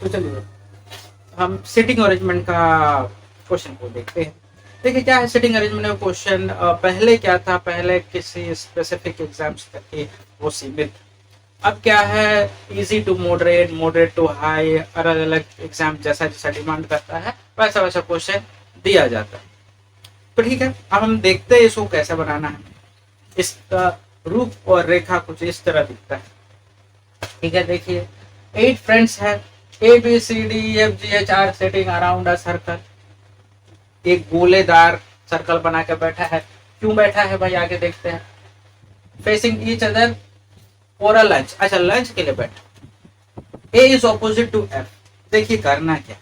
तो चलिए हम सिटिंग अरेंजमेंट का क्वेश्चन को देखते हैं। देखिए क्या है सिटिंग अरेंजमेंट का क्वेश्चन। पहले क्या था, पहले किसी स्पेसिफिक एग्जाम्स तक ही वो सीमित। अब क्या है, easy to moderate, moderate to high, अलग अलग एग्जाम जैसा जैसा डिमांड करता है वैसा वैसा क्वेश्चन दिया जाता है। तो ठीक है, अब हम देखते हैं इसको कैसे बनाना है। इसका रूप और रेखा कुछ इस तरह दिखता है। ठीक है, देखिए 8 फ्रेंड्स है, ABCDEFGH are sitting around a circle. एक गोलेदार सर्कल बना के बैठा है। क्यों बैठा है भाई, आगे देखते हैं। Facing each other for a lunch, अच्छा लंच के लिए बैठा। ए इज ऑपोजिट टू एफ। देखिए करना क्या,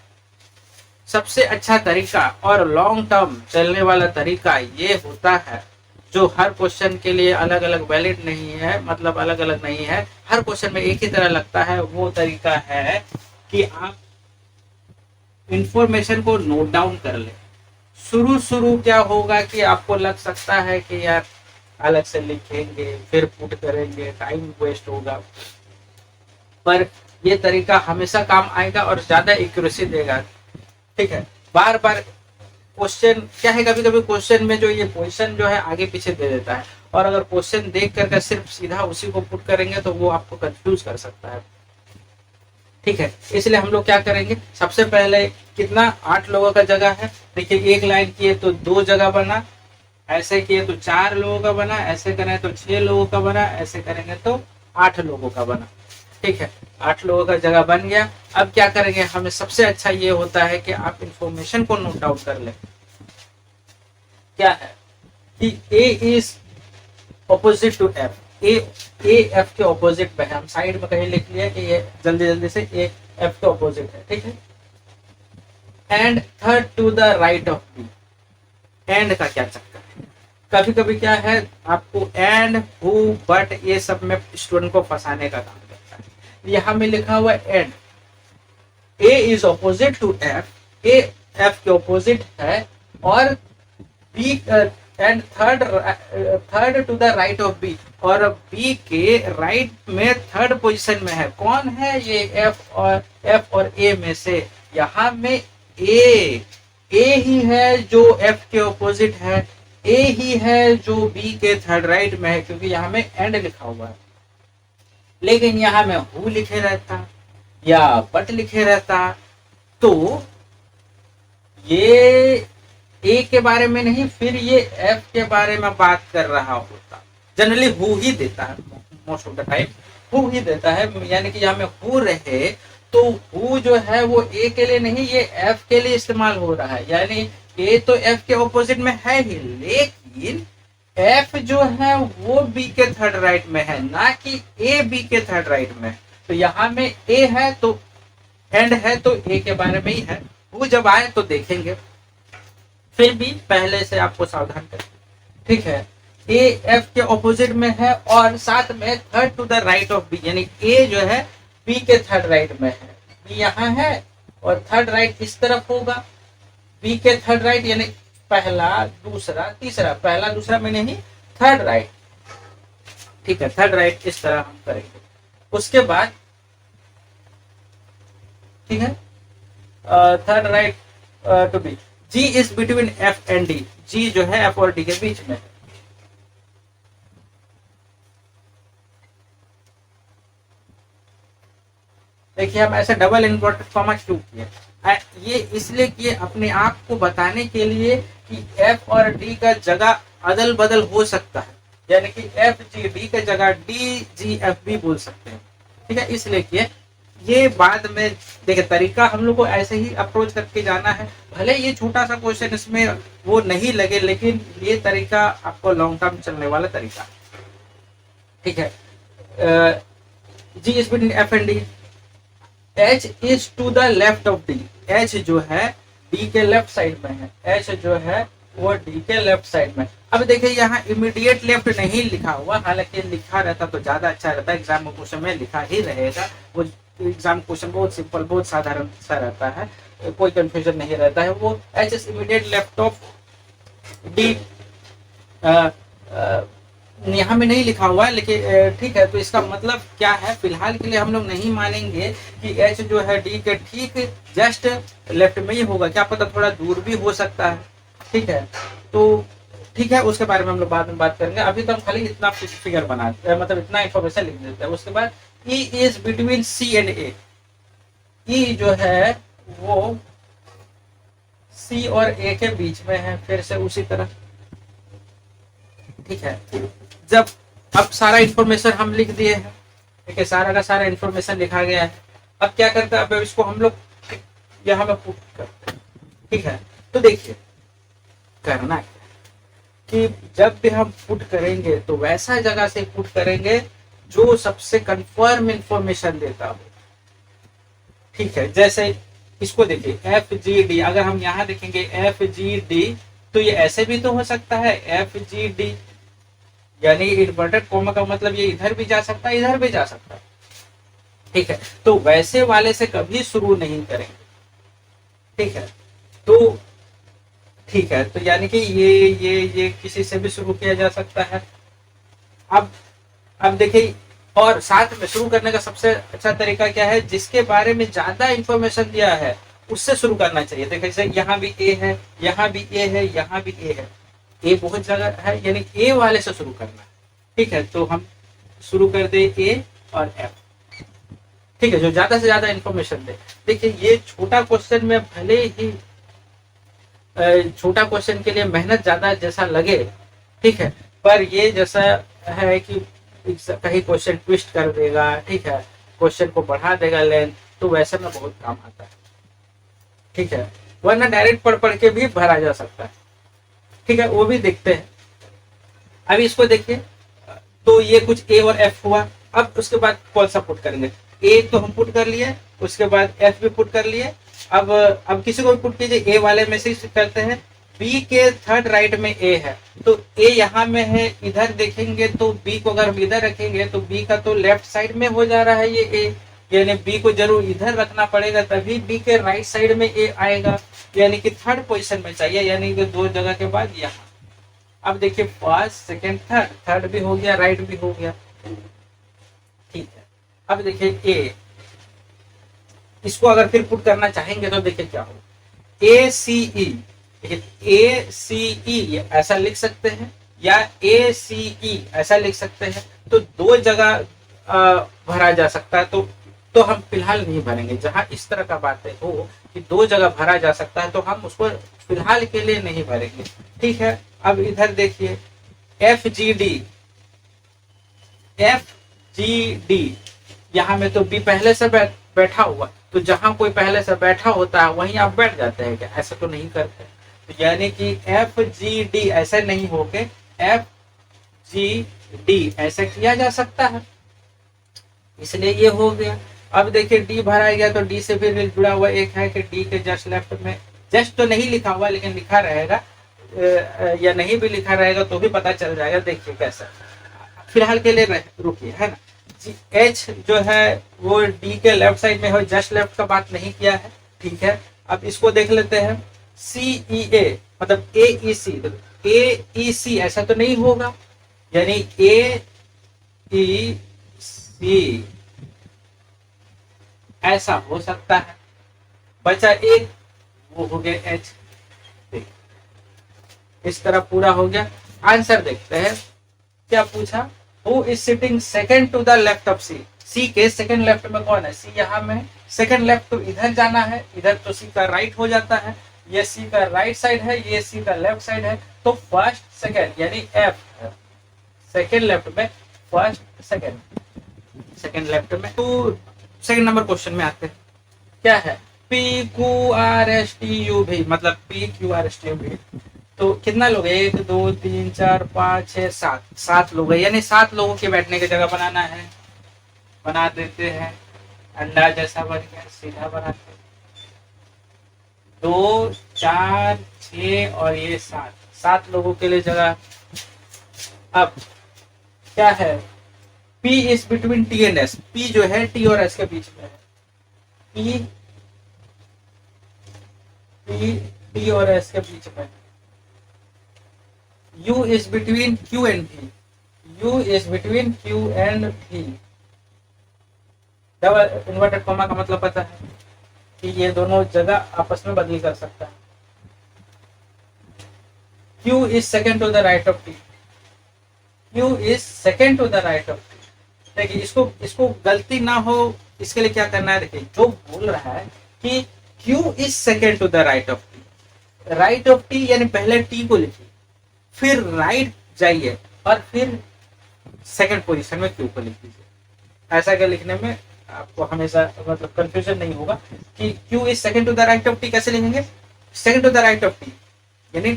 सबसे अच्छा तरीका और लॉन्ग टर्म चलने वाला तरीका ये होता है, जो हर क्वेश्चन के लिए अलग अलग वैलिड नहीं है, मतलब अलग अलग नहीं है, हर क्वेश्चन में एक ही तरह लगता है। वो तरीका है कि आप इंफॉर्मेशन को नोट डाउन कर ले। शुरू शुरू क्या होगा कि आपको लग सकता है कि यार अलग से लिखेंगे फिर पुट करेंगे, टाइम वेस्ट होगा, पर ये तरीका हमेशा काम आएगा और ज्यादा एक्यूरेसी देगा। ठीक है, बार बार क्वेश्चन क्या है, कभी कभी क्वेश्चन में जो ये पोजीशन जो है आगे पीछे दे देता है, और अगर क्वेश्चन देख कर सिर्फ सीधा उसी को पुट करेंगे तो वो आपको कंफ्यूज कर सकता है। ठीक है, इसलिए हम लोग क्या करेंगे, सबसे पहले कितना 8 लोगों का जगह है। देखिए एक लाइन किए तो 2 जगह बना, ऐसे किए तो 4 लोगों का बना, ऐसे करें तो 6 लोगों का बना, ऐसे करेंगे तो 8 लोगों का बना। ठीक है, 8 लोगों का जगह बन गया। अब क्या करेंगे, हमें सबसे अच्छा ये होता है कि आप इंफॉर्मेशन को नोट डाउन कर लें। क्या है कि A is opposite to F. A F के ऑपोजिट में है, हम साइड में कहीं लिख लिया कि ये जल्दी जल्दी से ए एफ के ऑपोजिट है। ठीक है, and third to the right of B. And का क्या चक्कर है, कभी कभी क्या है आपको एंड हु बट ये सब में स्टूडेंट को फंसाने का काम करता है। यहाँ में लिखा हुआ and, A is opposite to F, A F के ऑपोजिट है, और B and third to the right of B, और बी के राइट में थर्ड पोजीशन में है। कौन है ये, एफ और ए में से। यहाँ में ए ही है जो एफ के ऑपोजिट है, ए ही है जो बी के थर्ड राइट में है, क्योंकि यहाँ में एंड लिखा हुआ है। लेकिन यहाँ में हु लिखे रहता या बट लिखे रहता तो ये ए के बारे में नहीं, फिर ये एफ के बारे में बात कर रहा होता। जनरली हु ही देता है, most of the time who he देता है, यानी कि यहाँ में हु रहे तो हु जो है वो ए के लिए नहीं, ये एफ के लिए इस्तेमाल हो रहा है। यानी ए तो एफ के ऑपोजिट में है ही, लेकिन एफ जो है वो बी के थर्ड राइट में है, ना कि ए बी के थर्ड राइट में। तो यहाँ में ए है तो एंड है तो ए के बारे में ही है। वो जब आए तो देखेंगे, फिर भी पहले से आपको सावधान करें। ठीक है, ए एफ के ऑपोजिट में है और साथ में third to the right of B, यानी ए जो है बी के थर्ड राइट में है, बी यहाँ है और थर्ड राइट इस तरफ होगा। बी के थर्ड राइट यानी पहला दूसरा तीसरा, पहला दूसरा में नहीं, थर्ड राइट। ठीक है, थर्ड राइट इस तरह हम करेंगे। उसके बाद ठीक है, third right to B, G is between F and D, G जो है एफ और डी के बीच में है। देखिए हम ऐसे डबल इन्वर्टेड कॉमा क्यों किए, ये इसलिए किए अपने आप को बताने के लिए कि एफ और डी का जगह अदल बदल हो सकता है, यानी कि एफ जी डी का जगह डी जी एफ भी बोल सकते हैं। ठीक है, इसलिए किए। ये बाद में देखिए तरीका हम लोग को ऐसे ही अप्रोच करके जाना है, भले ये छोटा सा क्वेश्चन इसमें वो नहीं लगे, लेकिन ये तरीका आपको लॉन्ग टर्म चलने वाला तरीका। ठीक है, G is between F and D, H is to the left of D, H जो है डी के लेफ्ट साइड में है, एच जो है वो डी के लेफ्ट साइड में। अब देखिए यहाँ इमीडिएट लेफ्ट नहीं लिखा हुआ, हालांकि लिखा रहता तो ज्यादा अच्छा रहता, एग्जाम क्वेश्चन में लिखा ही रहेगा। वो एग्जाम क्वेश्चन बहुत सिंपल, बहुत साधारण सा रहता है, कोई कंफ्यूजन नहीं रहता है। वो H is immediate left of D, यहाँ में नहीं लिखा हुआ है, लेकिन ठीक है। तो इसका मतलब क्या है, फिलहाल के लिए हम लोग नहीं मानेंगे कि एच जो है डी के ठीक जस्ट लेफ्ट में ही होगा, क्या पता थोड़ा दूर भी हो सकता है। ठीक है, तो ठीक है, उसके बारे में हम लोग बाद में बात करेंगे। अभी तो हम खाली इतना फिगर बनाते हैं, मतलब इतना इंफॉर्मेशन लिख देते हैं। उसके बाद E is between C and A, E जो है वो सी और ए के बीच में है, फिर से उसी तरह। ठीक है, जब अब सारा इंफॉर्मेशन हम लिख दिए हैं, ठीक है, सारा का सारा इंफॉर्मेशन लिखा गया है। अब क्या करते हैं, अब इसको हम लोग यहाँ में पुट करते हैं। ठीक है, तो देखिए करना क्या कि जब भी हम पुट करेंगे तो वैसा जगह से पुट करेंगे जो सबसे कंफर्म इंफॉर्मेशन देता हो। ठीक है, जैसे इसको देखिए एफ जी डी, अगर हम यहाँ देखेंगे एफ जी डी, तो ये ऐसे भी तो हो सकता है एफ जी डी, यानी इन्वर्टेड कोमा का मतलब ये इधर भी जा सकता है, इधर भी जा सकता है। ठीक है, तो वैसे वाले से कभी शुरू नहीं करेंगे। ठीक है, तो ठीक है, तो यानी कि ये किसी से भी शुरू किया जा सकता है। अब देखिए, और साथ में शुरू करने का सबसे अच्छा तरीका क्या है, जिसके बारे में ज्यादा इंफॉर्मेशन दिया है उससे शुरू करना चाहिए। देखिए जैसे यहाँ भी ए है, यहाँ भी ए है, यहाँ भी ए है, ए बहुत जगह है, यानी ए वाले से शुरू करना है। ठीक है, तो हम शुरू कर दे ए और एफ। ठीक है, जो ज्यादा से ज्यादा इंफॉर्मेशन दे। देखिए ये छोटा क्वेश्चन में भले ही छोटा क्वेश्चन के लिए मेहनत ज्यादा जैसा लगे, ठीक है, पर ये जैसा है कि कहीं क्वेश्चन ट्विस्ट कर देगा, ठीक है, क्वेश्चन को बढ़ा देगा लेंथ, तो वैसे में बहुत काम आता है। ठीक है, वरना डायरेक्ट पढ़ पढ़ के भी भरा जा सकता है। ठीक है, वो भी देखते हैं। अभी इसको देखिए, तो ये कुछ ए और एफ हुआ। अब उसके बाद कौन सा पुट करेंगे, ए तो हम पुट कर लिए, उसके बाद एफ भी पुट कर लिए। अब किसी को भी पुट कीजिए, ए वाले में से करते हैं। बी के थर्ड राइट में ए है, तो ए यहाँ में है, इधर देखेंगे तो बी को अगर हम इधर रखेंगे तो बी का तो लेफ्ट साइड में हो जा रहा है ये ए, यानी बी को जरूर इधर रखना पड़ेगा, तभी बी के राइट साइड में ए आएगा, यानी कि थर्ड पोजीशन में चाहिए, यानी कि दो जगह के बाद यहाँ। अब देखिए फर्स्ट सेकंड थर्ड, थर्ड भी हो गया, राइट भी हो गया। ठीक है, अब देखिए ए, इसको अगर फिर पुट करना चाहेंगे तो देखिए क्या होगा, ए सी ई, ए सी ई ऐसा लिख सकते हैं या ए सी ई ऐसा लिख सकते हैं, तो दो जगह भरा जा सकता है। तो हम फिलहाल नहीं भरेंगे। जहां इस तरह का बात है हो कि दो जगह भरा जा सकता है, तो हम उसको फिलहाल के लिए नहीं भरेंगे। ठीक है, अब इधर देखिए F G D, F G D, यहाँ में तो बी पहले से बैठा हुआ, तो जहां कोई पहले से बैठा होता है वहीं आप बैठ जाते हैं क्या, ऐसा तो नहीं करते। तो यानी कि एफ जी डी ऐसे नहीं होके एफ जी डी ऐसे किया जा सकता है, इसलिए ये हो गया। अब देखिए डी भरा गया, तो डी से फिर जुड़ा हुआ एक है कि डी के जस्ट लेफ्ट में, जस्ट तो नहीं लिखा हुआ लेकिन लिखा रहेगा, या नहीं भी लिखा रहेगा तो भी पता चल जाएगा। देखिए कैसा, फिलहाल के लिए रुकिए, है ना। एच जो है वो डी के लेफ्ट साइड में हो, जस्ट लेफ्ट का बात नहीं किया है। ठीक है, अब इसको देख लेते हैं, सी ई ए मतलब ए ई सी, ए ई सी ऐसा तो नहीं होगा, यानी ए ई सी ऐसा हो सकता है। बचा एक, वो हो गया एच। इस तरह पूरा हो गया। आंसर देखते हैं क्या पूछा, who is sitting second to the left of C, C के सेकंड लेफ्ट में कौन है, सी यहाँ में, सेकंड लेफ्ट तो इधर जाना है, इधर तो सी का राइट हो जाता है, ये सी का राइट साइड है, ये सी का लेफ्ट साइड है, तो फर्स्ट सेकंड यानी एफ है सेकंड लेफ्ट में, फर्स्ट सेकंड लेफ्ट में। तो सेकंड नंबर क्वेश्चन में आते हैं, क्या है, P Q R S T U भी, मतलब P Q R S T U भी, तो कितना लोग है, 1 2 3 4 5 6 7, 7 लोग है, यानी 7 लोगों के बैठने की जगह बनाना है। बना देते हैं, अंडा जैसा बन गया, सीधा बनाते हैं, 2 4 6 और ये 7 लोगों के लिए जगह। अब क्या है, P is between T and S, P जो है टी और एस के बीच में है, P टी और एस के बीच में। U is between Q and P, U is between Q and V। Double inverted comma का मतलब पता है कि ये दोनों जगह आपस में बदली कर सकता है। Q is second to the right of T। Q is second to the right of T। देखिए इसको इसको गलती ना हो इसके लिए क्या करना है, देखिए जो बोल रहा है कि Q is second to the right of T। Right of T यानी पहले T को लिखिए, फिर राइट जाइए और फिर सेकंड पोजीशन में Q को लिख दीजिए। ऐसा क्या लिखने में आपको हमेशा मतलब कंफ्यूजन नहीं होगा कि Q is second to the right of T कैसे लिखेंगे। Second to the right of T यानी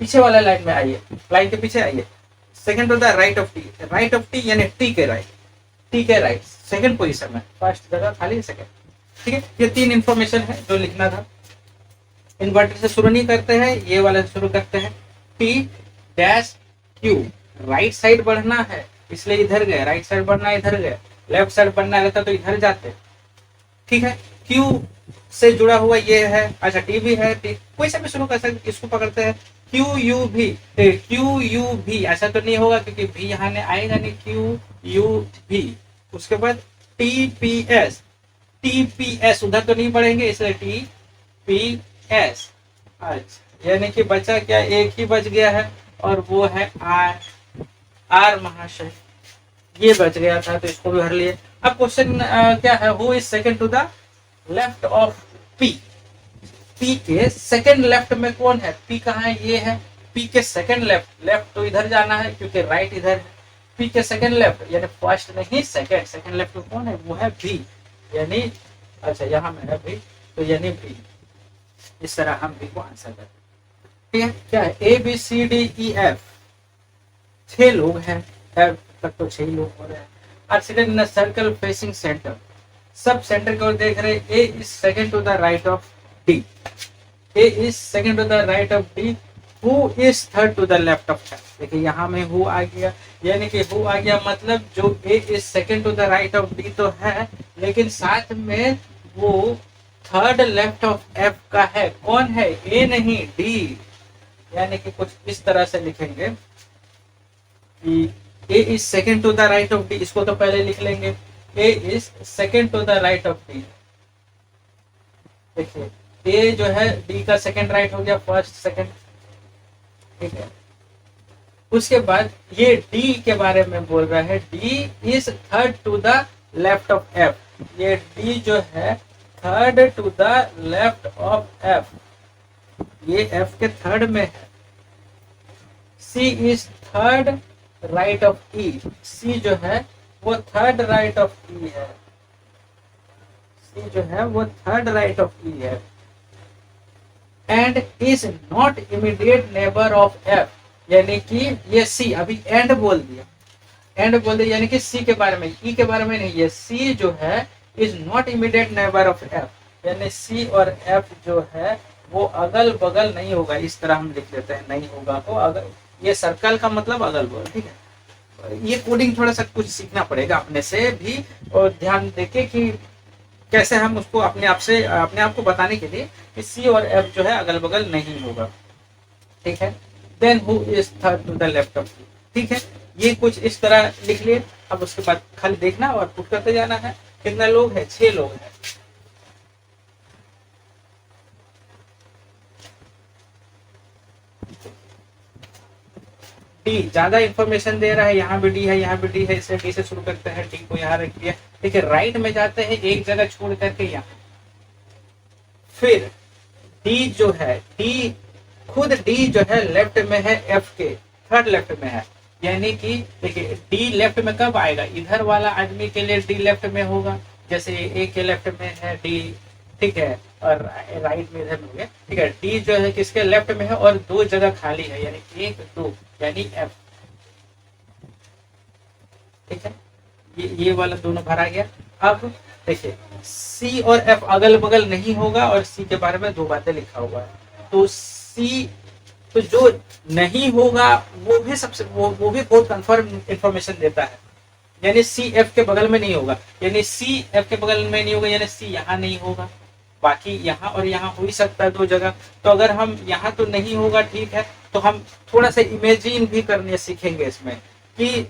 पीछे वाला लाइन में आइए, लाइन के पीछे आइए, second to the right of T, right of T यानी T के राइट, T के राइट सेकंड पोजीशन में, फर्स्ट जगह खाली सेकंड। ठीक है, ये तीन इंफॉर्मेशन है जो लिखना था। इन्वर्टर से शुरू नहीं करते हैं, ये वाला से शुरू करते हैं। T dash Q, right side बढ़ना है इसलिए इधर गए, राइट साइड बढ़ना है इधर गए, लेफ्ट साइड बढ़ना रहता तो इधर जाते। ठीक है, Q से जुड़ा हुआ ये है, अच्छा T भी है, T कोई सा भी शुरू कर सकते, इसको पकड़ते हैं Q U भी, Q U भी ऐसा तो नहीं होगा क्योंकि भी यहाँ ने आएगा नहीं, Q U भी। उसके बाद T P S, T P S उधर तो नहीं पढ़ेंगे इसलिए T P S। अच्छा यानी कि बचा क्या, एक ही बच गया है और वो है R महाशय, ये बच गया था तो इसको भी भर लिए। अब क्वेश्चन क्या है, who is second to the left of P। P के सेकंड लेफ्ट में कौन है, P कहाँ है, ये है। P के सेकंड लेफ्ट, लेफ्ट तो इधर जाना है क्योंकि राइट इधर है। P के सेकंड लेफ्ट यानी फर्स्ट नहीं सेकंड, सेकंड लेफ्ट में कौन है, वो है B यानी अच्छा यहाँ में है B तो यानी B। इस तरह हम B को आंसर करते हैं। ठीक है, क्या है A B C D E F, 6 लोग हैं, F तक तो 6 लोग हो रहे हैं। Are seated in a circle facing centre, सब सेंटर की ओर देख रहे हैं। A is second to the right of D, A is second to the right of D, who is third to the left of F। देखिए यहाँ में who आ गया, यानी कि हु आ गया मतलब जो A is second to the right of D तो है, लेकिन साथ में वो थर्ड लेफ्ट ऑफ F का है। कौन है, A नहीं D। यानी कि कुछ इस तरह से लिखेंगे कि A is second to the right of D, इसको तो पहले लिख लेंगे, A is second to the right of D। देखिए A जो है D का सेकंड राइट हो गया, फर्स्ट सेकंड। ठीक है, उसके बाद ये D के बारे में बोल रहा है, D is third to the left of F। ये D जो है third to the left of F, ये F के थर्ड में है। C is third right of E, C जो है वो थर्ड राइट ऑफ E है, C जो है वो थर्ड राइट ऑफ E है। And is not immediate neighbour of F, यानी कि ये C अभी एंड बोल दिया, एंड बोल दिया यानी कि C के बारे में, E के बारे में नहीं। ये C जो है is not immediate neighbour of F, यानी C और F जो है वो अगल बगल नहीं होगा। इस तरह हम लिख लेते हैं, नहीं होगा तो अगर, ये सर्कल का मतलब अगल बगल। ठीक है, ये कोडिंग थोड़ा सा कुछ सीखना पड़ेगा अपने से भी, और ध्यान देके कि कैसे हम उसको अपने आप से अपने आप को बताने के लिए कि C और F जो है अगल बगल नहीं होगा। ठीक है, then who is third to the left of. ठीक है, ये कुछ इस तरह लिख लिए। अब उसके बाद खाली देखना और पुट करते जाना है। कितने लोग हैं, 6 लोग हैं। डी ज्यादा इंफॉर्मेशन दे रहा है, यहाँ भी डी है, यहाँ भी डी है, इससे डी से शुरू करते हैं, डी को यहाँ रख दिया। ठीक है, राइट में जाते हैं एक जगह छोड़ करके यहाँ, फिर डी जो है, डी खुद डी जो है लेफ्ट में है, एफ के थर्ड लेफ्ट में है। यानी कि देखिए डी लेफ्ट में कब आएगा, इधर वाला आदमी के लिए डी लेफ्ट में होगा, जैसे ए के लेफ्ट में है डी। ठीक है, और राइट में इधर हो गया। ठीक है, डी जो है किसके लेफ्ट में है और 2 जगह खाली है, यानी 1 2 यानी एफ। ठीक है, ये वाला दोनों भरा गया। अब देखिए सी और एफ अगल बगल नहीं होगा और सी के बारे में 2 बातें लिखा हुआ है। तो सी तो जो नहीं होगा वो भी सबसे वो भी बहुत कंफर्म इंफॉर्मेशन देता है, यानी सी एफ के बगल में नहीं होगा, यानी सी एफ के बगल में नहीं होगा, यानी सी यहाँ नहीं होगा, बाकी यहाँ और यहाँ हो ही सकता है 2 जगह। तो अगर हम यहाँ तो नहीं होगा, ठीक है, तो हम थोड़ा सा इमेजिन भी करने सीखेंगे इसमें कि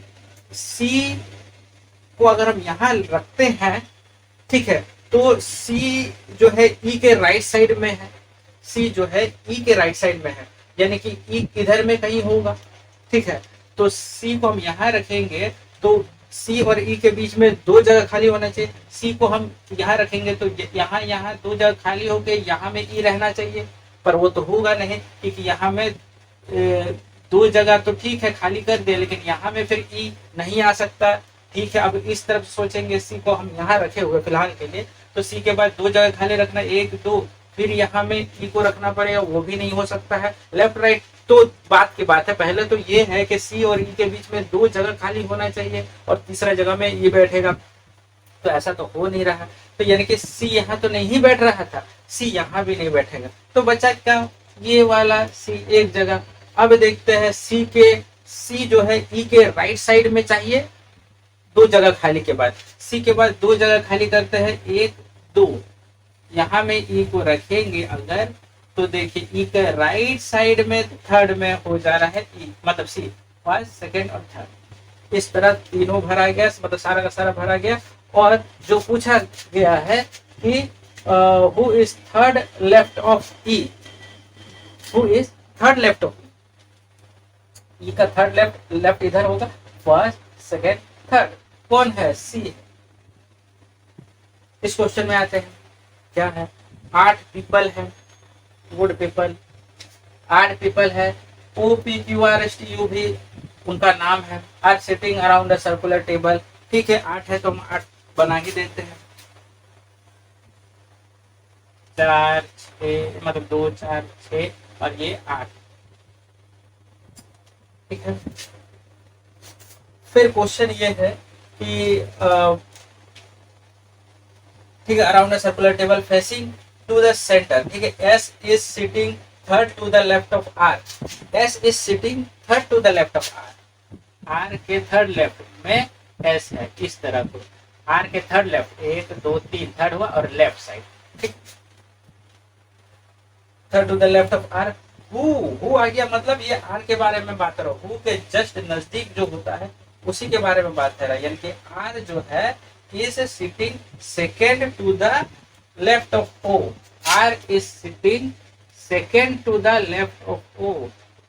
सी को अगर हम यहाँ रखते हैं, ठीक है, तो सी जो है ई के राइट साइड में है, सी जो है ई के राइट साइड में है, यानी कि ई इधर में कहीं होगा, ठीक है। तो सी को हम यहाँ रखेंगे तो सी और ई के बीच में दो जगह खाली होना चाहिए। सी को हम यहाँ रखेंगे तो यहाँ यहाँ दो जगह खाली होके यहाँ में ई रहना चाहिए, पर वो तो होगा नहीं, क्योंकि यहाँ में दो जगह तो ठीक है खाली कर दे, लेकिन यहाँ में फिर ई नहीं आ सकता, ठीक है। अब इस तरफ सोचेंगे, सी को हम यहाँ रखे हुए फिलहाल के लिए, तो सी के बाद दो जगह खाली रखना, एक दो, फिर यहाँ में ई को रखना पड़ेगा, वो भी नहीं हो सकता है। लेफ्ट राइट तो बात की बात है, पहले तो ये है कि सी और ई के बीच में दो जगह खाली होना चाहिए और तीसरा जगह में ई बैठेगा, तो ऐसा तो हो नहीं रहा। तो यानी कि सी यहाँ तो नहीं बैठ रहा था, सी यहाँ भी नहीं बैठेगा, तो बचा क्या, ये वाला सी एक जगह। अब देखते हैं सी जो है ई के राइट साइड में चाहिए, दो जगह खाली के बाद, सी के बाद दो जगह खाली करते हैं, एक दो, यहाँ में ई को रखेंगे अगर, तो देखिए ई के राइट साइड में थर्ड में हो जा रहा है ई, मतलब सी फर्स्ट सेकंड और थर्ड, इस तरह तीनों भरा गया, मतलब सारा का सारा भरा गया। और जो पूछा गया है कि who is third left of E, who is third left of E का थर्ड लेफ्ट इधर होगा, फर्स्ट सेकंड थर्ड, कौन है, सी है। इस क्वेश्चन में आते हैं, क्या है, 8 पीपल है, गुड पीपल, 8 पीपल है, OPQRSTU भी उनका नाम है, are sitting around a circular table, ठीक है, 8 है तो हम 8 बना ही देते हैं, 4 6 मतलब 2 4 6 और ये 8, ठीक है। फिर क्वेश्चन ये है कि ठीक है, around a circular table facing to the centre, ठीक है, S is sitting third to the left of R, S is sitting third to the left of R, R के थर्ड लेफ्ट में एस है, इस तरह को आर के third left, 1 2 3 third हुआ और लेफ्ट साइड, ठीक, third to the left of R. Who आ गया, मतलब ये आर के बारे में बात कर रहा हूँ, हु के जस्ट नजदीक जो होता है उसी के बारे में बात कर रहा है, यानी कि आर जो है is sitting second to the left of O, R is sitting second to the left of O,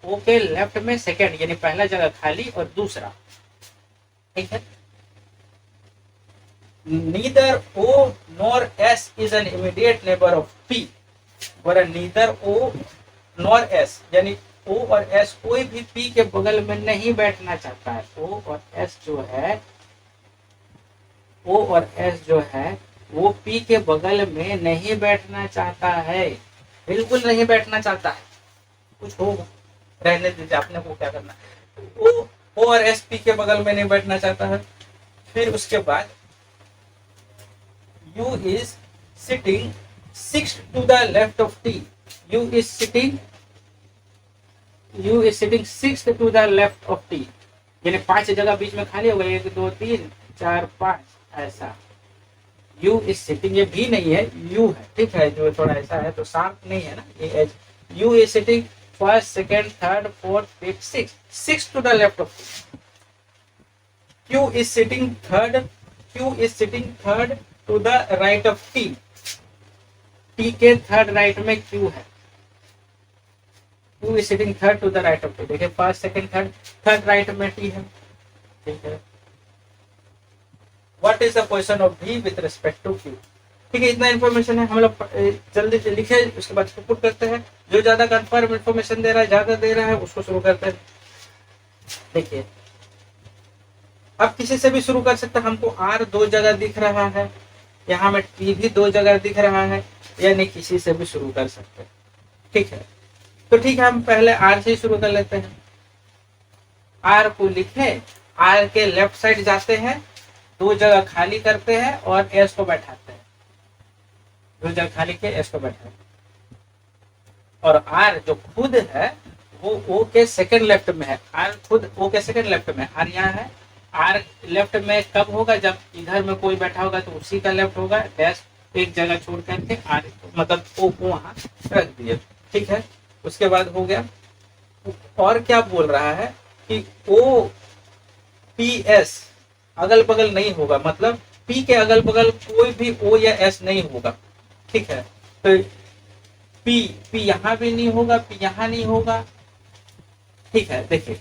O के लेफ्ट में सेकेंड, यानी पहला जगह खाली और दूसरा, ठीक है। neither O nor S is an immediate neighbor of P, और neither O nor S, यानी O और S कोई भी P के बगल में नहीं बैठना चाहता है, O और S जो है, O और S जो है वो P के बगल में नहीं बैठना चाहता है, बिल्कुल नहीं बैठना चाहता है, कुछ होगा, रहने दीजिए, आपने को क्या करना, O और S P के बगल में नहीं बैठना चाहता है। फिर उसके बाद U is sitting sixth to the left of T, U is sitting sixth to the left of T, यानी 5 जगह बीच में खाली हो गई, 1 2 3 4 5 ऐसा, U is sitting, ये भी नहीं है, U है, ठीक है, जो थोड़ा ऐसा है तो शार्प नहीं है ना ये एज, U is sitting first second third fourth fifth six to the left of T, Q is sitting third to the right of T, T के थर्ड राइट में Q है, Q is sitting third to the right of T, देखिए first second third right में T है, ठीक है। What is the position of V with respect to Q, ठीक है, इतना इन्फॉर्मेशन है, हम लोग जल्दी से लिखे, उसके बाद पुट करते हैं, जो ज्यादा कंफर्म इन्फॉर्मेशन दे रहा है, ज्यादा दे रहा है, उसको शुरू करते हैं। देखिए अब किसी से भी शुरू कर सकते हैं, हमको R 2 जगह दिख रहा है, यहाँ में T भी 2 जगह दिख रहा है, यानी किसी से भी शुरू कर सकते हैं, ठीक है। तो ठीक है, हम पहले R से शुरू कर लेते हैं, R को लिखे, R के लेफ्ट साइड जाते हैं, 2 जगह खाली करते हैं और S को बैठाते हैं, 2 जगह खाली के S को बैठाते हैं, और R जो खुद है वो O के सेकंड लेफ्ट में है, R खुद O के सेकंड लेफ्ट में, R यहाँ है, R लेफ्ट में कब होगा, जब इधर में कोई बैठा होगा तो उसी का लेफ्ट होगा, डैश एक जगह छोड़ करके R मतलब O को वहां रख दिए, ठीक है। उसके बाद हो गया, और क्या बोल रहा है कि O पी एस अगल बगल नहीं होगा, मतलब पी के अगल बगल कोई भी ओ या एस नहीं होगा, ठीक है। तो पी पी यहाँ भी नहीं होगा, पी यहाँ नहीं होगा, ठीक है। देखिए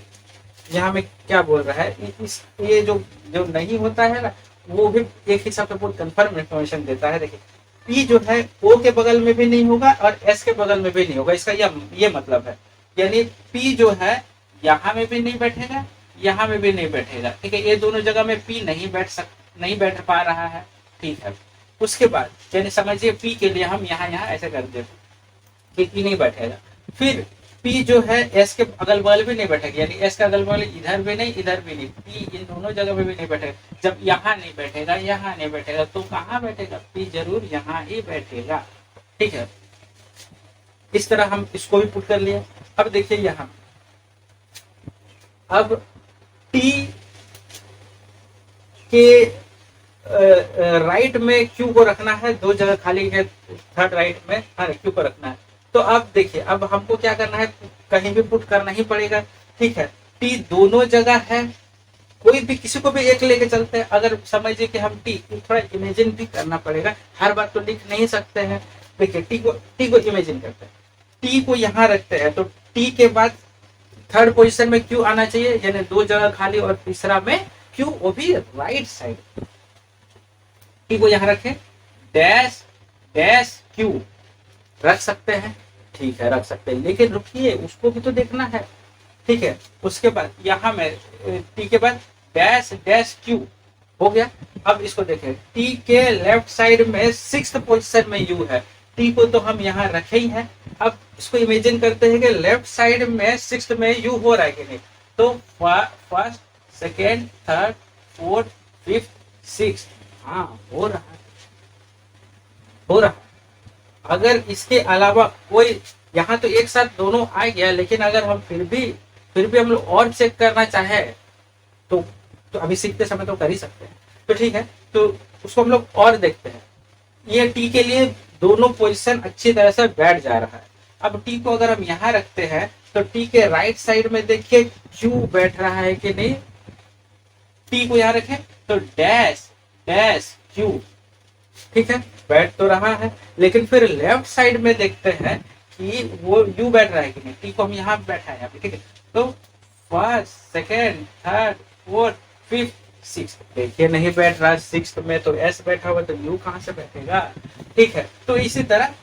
यहाँ में क्या बोल रहा है, इस ये जो जो नहीं होता है ना, वो भी एक हिसाब से बहुत कंफर्म इंफॉर्मेशन देता है। देखिए पी जो है ओ के बगल में भी नहीं होगा और एस के बगल में भी नहीं होगा, इसका ये मतलब है, यानी पी जो है यहाँ में भी नहीं बैठेगा, यहाँ में भी नहीं बैठेगा, ठीक है। ये दोनों जगह में पी नहीं बैठ पा रहा है, ठीक है। उसके बाद यानी समझिए पी के लिए हम यहाँ ऐसे कर देते कि पी नहीं बैठेगा, फिर पी जो है एस के अगल बगल भी नहीं बैठेगा, यानी एस का अगल बगल इधर भी नहीं इधर भी नहीं, पी इन दोनों जगह में भी नहीं बैठेगा। जब यहाँ नहीं बैठेगा यहाँ नहीं बैठेगा तो कहाँ बैठेगा, पी जरूर यहाँ ही बैठेगा, ठीक है। इस तरह हम इसको भी पुट कर लिया। अब देखिए यहाँ, अब टी के राइट में क्यू को रखना है, दो जगह खाली है, थर्ड राइट में क्यू को रखना है। तो अब देखिए अब हमको क्या करना है, कहीं भी पुट करना ही पड़ेगा, ठीक है। टी दोनों जगह है, कोई भी किसी को भी एक लेके चलते हैं। अगर समझिए कि हम टी थोड़ा इमेजिन भी करना पड़ेगा, हर बात तो लिख नहीं सकते हैं। देखिए टी को इमेजिन करते हैं, टी को यहाँ रखते हैं, तो टी के बाद थर्ड पोजीशन में क्यू आना चाहिए, यानी दो जगह खाली, और तीसरा में क्यू, वो भी राइट साइड। टी को यहाँ रखें, डैश डैश क्यू रख सकते हैं, ठीक है रख सकते हैं, लेकिन रुकिए उसको भी तो देखना है, ठीक है। उसके बाद यहाँ में टी के बाद डैश डैश क्यू हो गया। अब इसको देखें, टी के लेफ्ट साइड में सिक्स्थ पोजीशन में यू है, टी को तो हम यहाँ रखे ही हैं। अब इसको इमेजिन करते हैं कि लेफ्ट साइड में सिक्स्थ में यू हो रहा है कि नहीं, तो first second third fourth fifth six, हाँ हो रहा है, हो रहा है। अगर इसके अलावा कोई यहाँ तो एक साथ दोनों आ गया, लेकिन अगर हम फिर भी हम लोग और चेक करना चाहे तो अभी सीखते समय तो कर ही सकते हैं, तो ठीक है। तो उसको हम लोग और देखते हैं। ये टी के लिए दोनों पोजीशन अच्छी तरह से बैठ जा रहा है। अब टी को अगर हम यहाँ रखते हैं तो टी के राइट साइड में देखिए क्यू बैठ रहा है कि नहीं, टी को यहाँ रखें तो डैश डैश क्यू, ठीक है बैठ तो रहा है, लेकिन फिर लेफ्ट साइड में देखते हैं कि वो यू बैठ रहा है कि नहीं, टी को हम यहाँ बैठा है, ठीक है। तो first second third fourth fifth six, देखिए नहीं बैठ रहा, सिक्स में तो एस बैठा हुआ, तो यू कहाँ से बैठेगा, ठीक है। तो इसी तरह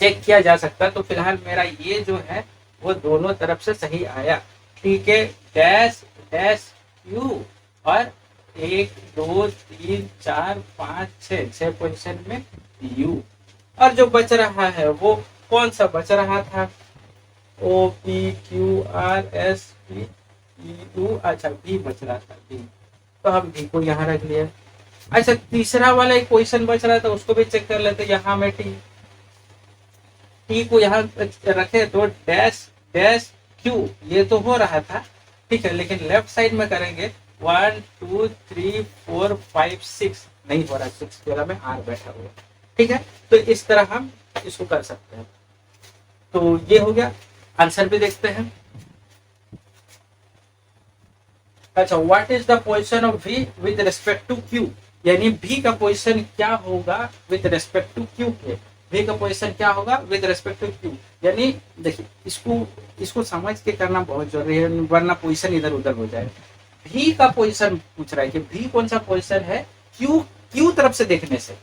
चेक किया जा सकता है। तो फिलहाल मेरा ये जो है वो दोनों तरफ से सही आया, ठीक है। डैश डैश यू और 1 2 3 4 5 6 पोजीशन में यू, और जो बच रहा है वो कौन सा बच रहा था, O P Q R S P U, अच्छा बी बच रहा था, बी, तो हम बी को यहाँ रख लिया। अच्छा तीसरा वाला एक पोजीशन बच रहा था, उसको भी चेक कर लेते। यहाँ में टी को यहाँ रखे तो डैश डैश क्यू, ये तो हो रहा था, ठीक है, लेकिन लेफ्ट साइड में करेंगे 1 2 3 4 5 6 नहीं हो रहा, 6 जगह में आर बैठा हुआ, ठीक है। तो इस तरह हम इसको कर सकते हैं। तो ये हो गया, आंसर भी देखते हैं। अच्छा, what is the position of V with respect to Q, यानी भी का पोजीशन क्या होगा विद रिस्पेक्ट टू क्यू के, भी का पोजीशन क्या होगा विद रिस्पेक्ट टू क्यू, यानी देखिए इसको समझ के करना बहुत जरूरी है, वरना पोजीशन इधर उधर हो जाए। भी का पोजीशन पूछ रहा है कि भी कौन सा पोजीशन है क्यू तरफ से देखने से,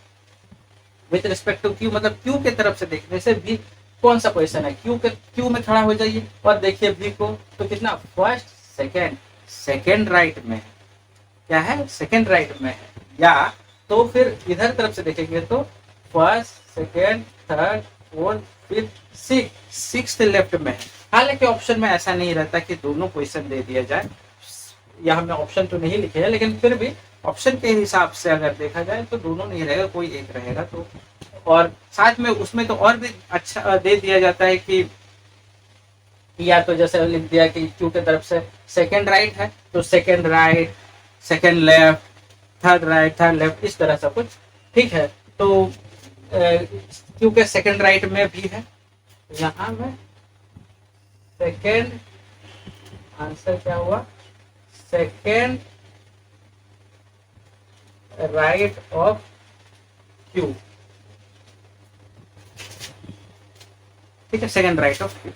विद रिस्पेक्ट टू क्यू मतलब क्यू के तरफ से देखने से भी कौन सा पोजीशन है, क्यू में खड़ा हो जाइए और देखिए भी को, तो कितना फर्स्ट सेकेंड राइट में है, क्या है सेकेंड राइट में है, या तो फिर इधर तरफ से देखेंगे तो first second third fourth fifth sixth left में है। हालांकि ऑप्शन में ऐसा नहीं रहता कि दोनों पोजीशन दे दिया जाए, या हमने ऑप्शन तो नहीं लिखे है, लेकिन फिर भी ऑप्शन के हिसाब से अगर देखा जाए तो दोनों नहीं रहेगा, कोई एक रहेगा। तो और साथ में उसमें तो और भी अच्छा दे दिया जाता है कि या तो जैसे लिख दिया कि क्यू के तरफ से सेकेंड राइट है तो second right second left third right third left, इस तरह से कुछ, ठीक है। तो क्यू के सेकेंड राइट में भी है, यहाँ में सेकेंड आंसर क्या हुआ सेकेंड राइट ऑफ क्यू, ठीक है, सेकेंड राइट ऑफ क्यू।